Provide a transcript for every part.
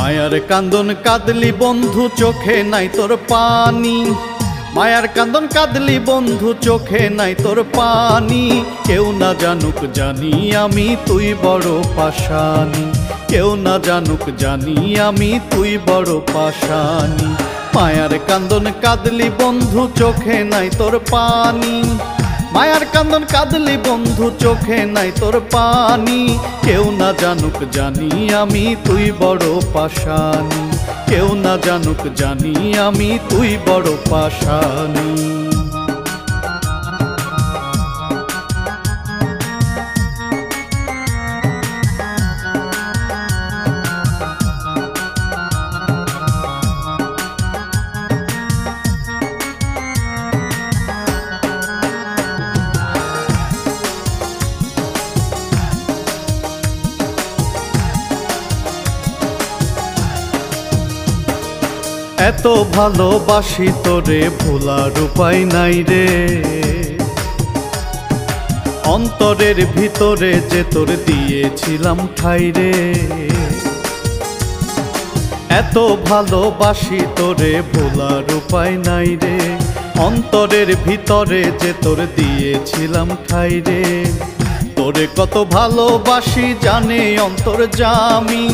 মায়ার কান্দন কাঁদলি বন্ধু চোখে নাই তোর পানি, মায়ার কান্দন কাঁদলি বন্ধু চোখে নাই তোর পানি। কেউ না জানুক জানি আমি তুই বড় পাষাণী, কেউ না জানুক জানি আমি তুই বড় পাষাণী। মায়ার কান্দন কাঁদলি বন্ধু চোখে নাই তোর পানি, মায়ার কান্দন কাঁদলি বন্ধু চোখে নাই তোর পানি। কেউ না জানুক জানি আমি তুই বড় পাষাণী, কেউ না জানুক জানি আমি তুই বড় পাষাণী। এত ভালোবাসি তোরে ভোলার উপায় নাই রে, অন্তরের ভিতরে যে তোর দিয়েছিলাম ঠাই রে। এত ভালোবাসি তোরে ভোলার উপায় নাই রে, অন্তরের ভিতরে যে তোর দিয়েছিলাম ঠাই রে। তোরে কত ভালোবাসি জানে অন্তর্যামী,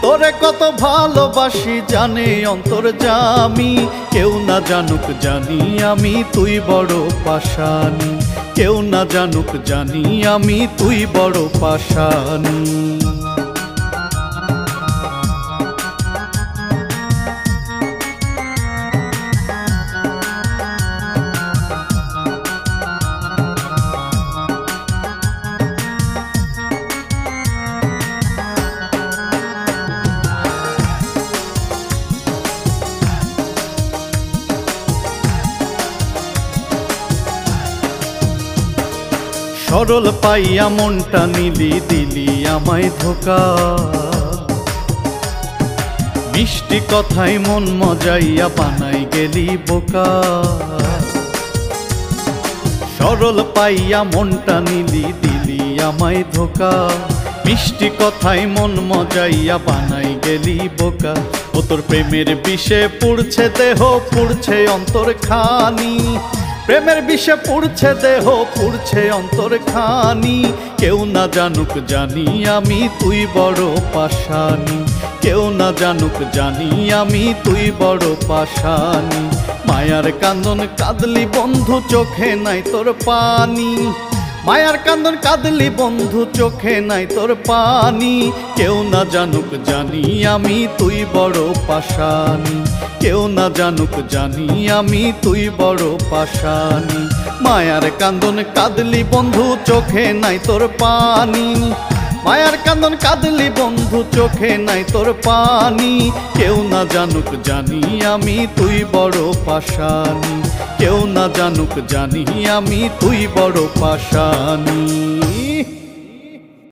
তোরে কত ভালোবাসি জানে অন্তর্যামী। কেউ না জানুক জানি আমি তুই বড় পাষাণী, কেউ না জানুক জানি আমি তুই বড় পাষাণী। সরল পাইয়া মনটা নিলি দিলি আমায় ধোকা, মিষ্টি কথায় মন মজাইয়া বানাই গেলি বোকা। সরল পাইয়া মনটা নিলি দিলি আমায় ধোকা, মিষ্টি কথায় মন মজাইয়া বানাই গেলি বোকা। ও তোর প্রেমের বিষে পুড়ছে দেহ পুড়ছে অন্তর খানি, প্রেমের বিষে পুড়ছে দেহ পুড়ছে অন্তর খানি। কেউ না জানুক জানি আমি তুই বড় পাষাণী, কেউ না জানুক জানি আমি তুই বড় পাষাণী। মায়ার কান্দন কাঁদলি বন্ধু চোখে নাই তোর পানি, মায়ার কান্দন কাঁদলি বন্ধু চোখে নাই তোর পানি। কেউ না জানুক জানি আমি তুই বড় পাষাণী, কেউ না জানুক জানি আমি তুই বড় পাষাণী। মায়ার কান্দন কাঁদলি বন্ধু চোখে নাই তোর পানি, মায়ার কান্দন কাঁদলি বন্ধু চোখে নাই তোর পানি। কেউ না জানুক জানি আমি তুই বড় পাষাণী, কেউ না জানুক জানি আমি তুই বড় পাষাণী।